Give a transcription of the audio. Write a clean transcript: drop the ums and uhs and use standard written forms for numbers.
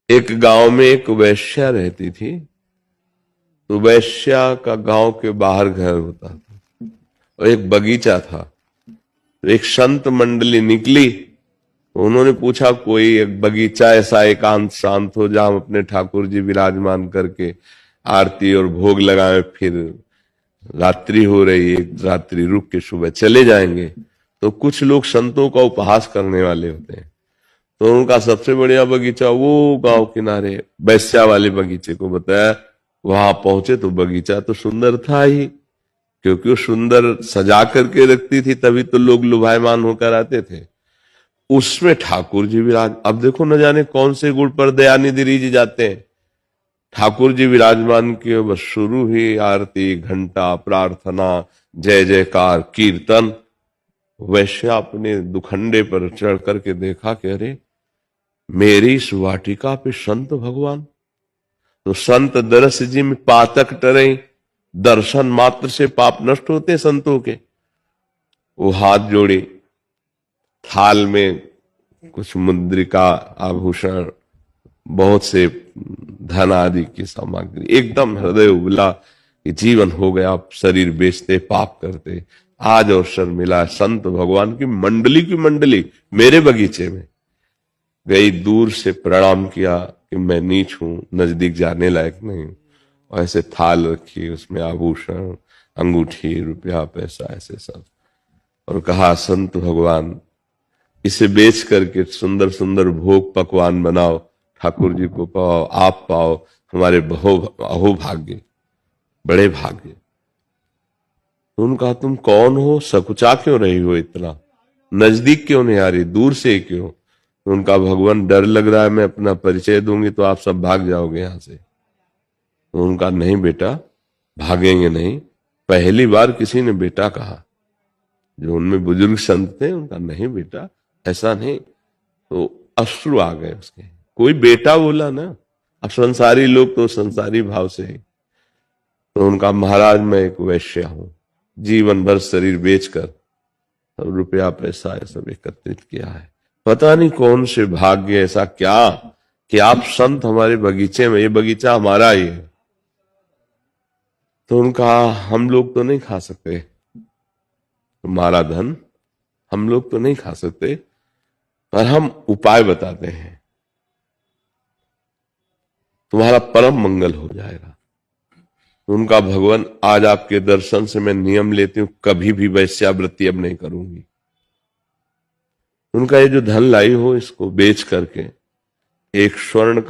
एक गांव में एक वैश्या रहती थी। तो वैश्या का गांव के बाहर घर होता था और एक बगीचा था। तो एक संत मंडली निकली। तो उन्होंने पूछा कोई एक बगीचा ऐसा एकांत शांत हो जहां हम अपने ठाकुर जी विराजमान करके आरती और भोग लगाए, फिर रात्रि हो रही, एक रात्रि रुक के सुबह चले जाएंगे। तो कुछ लोग संतों का उपहास करने वाले होते हैं। तो उनका सबसे बढ़िया बगीचा वो गांव किनारे बैस्या वाले बगीचे को बताया। वहां पहुंचे तो बगीचा तो सुंदर था ही, क्योंकि वो सुंदर सजा करके रखती थी, तभी तो लोग लुभायमान होकर आते थे। उसमें ठाकुर जी विराज, अब देखो न जाने कौन से गुण पर दयानिधि जी जाते हैं। ठाकुर जी विराजमान किए, बस शुरू ही आरती, घंटा, प्रार्थना, जय जयकार, कीर्तन। वैश्य अपने दुखंडे पर चढ़ करके देखा कि अरे मेरी इस वाटिका पे संत भगवान। तो संत दरस जी में पातक टरे, दर्शन मात्र से पाप नष्ट होते संतों के। वो हाथ जोड़े, थाल में कुछ मुद्रिका, आभूषण, बहुत से धन आदि की सामग्री, एकदम हृदय उबला कि जीवन हो गया, शरीर बेचते पाप करते, आज अवसर मिला संत भगवान की मंडली मेरे बगीचे में। गई, दूर से प्रणाम किया कि मैं नीच हूं, नजदीक जाने लायक नहीं हूं। और ऐसे थाल रखी, उसमें आभूषण, अंगूठी, रुपया, पैसा, ऐसे सब। और कहा संत भगवान इसे बेच करके सुंदर सुंदर भोग पकवान बनाओ, ठाकुर जी को पाओ, आप पाओ, हमारे अहो भाग्य, बड़े भाग्य। तो उनका तुम कौन हो, सकुचा क्यों रही हो इतना, नजदीक क्यों नहीं आ रही, दूर से क्यों। तो उनका भगवान डर लग रहा है, मैं अपना परिचय दूंगी तो आप सब भाग जाओगे यहां से। तो उनका नहीं बेटा, भागेंगे नहीं। पहली बार किसी ने बेटा कहा, जो उनमें बुजुर्ग संत थे, उनका नहीं बेटा, ऐसा नहीं। तो अश्रु आ गए उसके, कोई बेटा बोला ना। अब संसारी लोग तो संसारी भाव से ही। तो उनका महाराज मैं एक वैश्य हूं, जीवन भर शरीर बेचकर सब रुपया पैसा ये सब एकत्रित किया है। पता नहीं कौन से भाग्य ऐसा क्या कि आप संत हमारे बगीचे में, ये बगीचा हमारा ही है। तो उनका हम लोग तो नहीं खा सकते तुम्हारा धन, हम लोग तो नहीं खा सकते, पर हम उपाय बताते हैं, तुम्हारा परम मंगल हो जाएगा। उनका भगवान आज आपके दर्शन से मैं नियम लेती हूं, कभी भी वैश्यावृत्ति अब नहीं करूंगी। उनका ये जो धन लाई हो इसको बेच करके एक स्वर्ण